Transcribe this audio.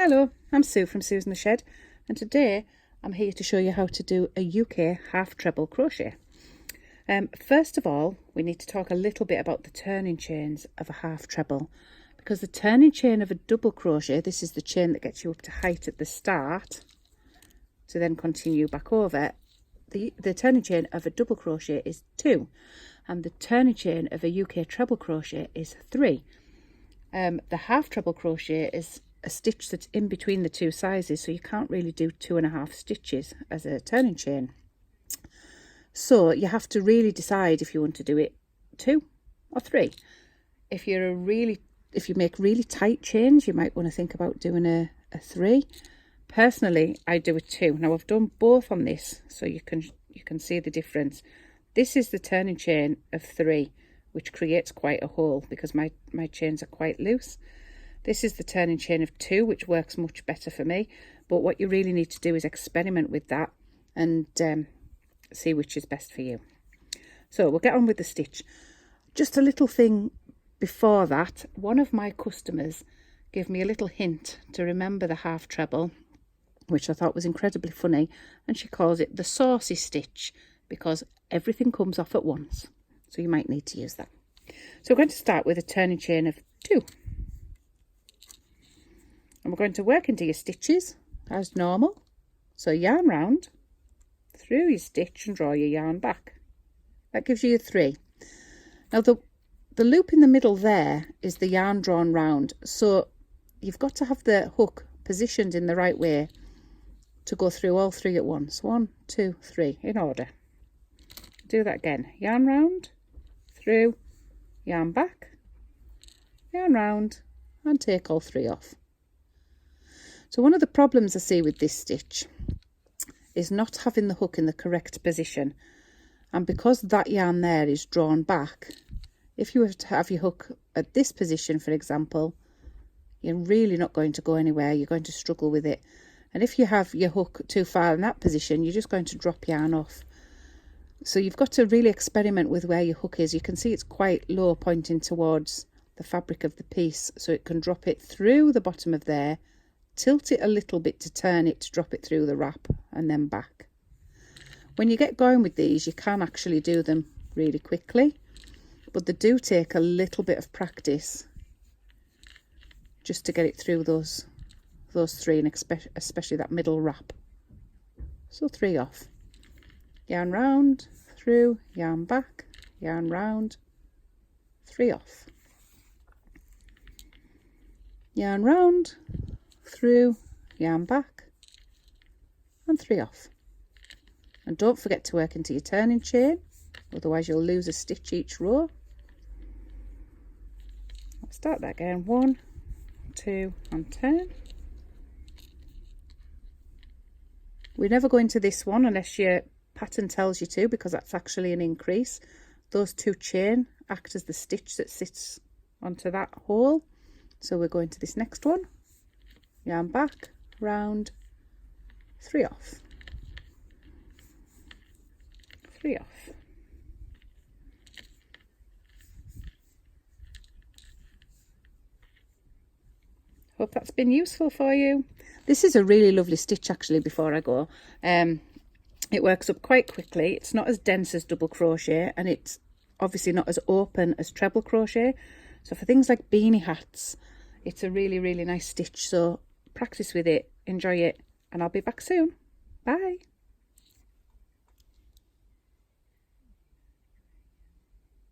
Hello, I'm Sue from Sue's in the Shed, and today I'm here to show you how to do a UK half treble crochet. First of all, we need to talk a little bit about the turning chains of a half treble, because the turning chain of a double crochet, this is the chain that gets you up to height at the start to then continue back over. The turning chain of a double crochet is 2, and the turning chain of a UK treble crochet is 3. The half treble crochet is a stitch that's in between the two sizes, so you can't really do 2.5 stitches as a turning chain. So you have to really decide if you want to do it 2 or 3. If you make really tight chains, you might want to think about doing a 3. Personally, I do a 2. Now I've done both on this, so you can see the difference. This is the turning chain of 3, which creates quite a hole because my chains are quite loose. This is the turning chain of 2, which works much better for me. But what you really need to do is experiment with that and see which is best for you. So we'll get on with the stitch. Just a little thing before that, one of my customers gave me a little hint to remember the half treble, which I thought was incredibly funny, and she calls it the saucy stitch because everything comes off at once. So you might need to use that. So we're going to start with a turning chain of 2. And we're going to work into your stitches as normal. So yarn round, through your stitch and draw your yarn back. That gives you your 3. Now the loop in the middle there is the yarn drawn round. So you've got to have the hook positioned in the right way to go through all 3 at once. 1, 2, 3 in order. Do that again. Yarn round, through, yarn back, yarn round, and take all 3 off. So one of the problems I see with this stitch is not having the hook in the correct position, and because that yarn there is drawn back, if you were to have your hook at this position, for example, you're really not going to go anywhere. You're going to struggle with it. And if you have your hook too far in that position, you're just going to drop yarn off. So you've got to really experiment with where your hook is. You can see it's quite low, pointing towards the fabric of the piece, so it can drop it through the bottom of there, tilt it a little bit to turn it to drop it through the wrap, and then back. When you get going with these, you can actually do them really quickly, but they do take a little bit of practice just to get it through those 3, and especially that middle wrap. So 3 off. Yarn round, through, yarn back, yarn round, 3 off. Yarn round, through, yarn back, and 3 off. And don't forget to work into your turning chain, otherwise you'll lose a stitch each row. I'll start that again. 1, 2, and turn. We never go into this one unless your pattern tells you to, because that's actually an increase. Those 2 chain act as the stitch that sits onto that hole. So we're going to this next one. Yarn back, round, 3 off, 3 off. Hope that's been useful for you. This is a really lovely stitch actually. Before I go, it works up quite quickly. It's not as dense as double crochet, and it's obviously not as open as treble crochet. So for things like beanie hats, it's a really, really nice stitch. So practice with it, enjoy it, and I'll be back soon. Bye.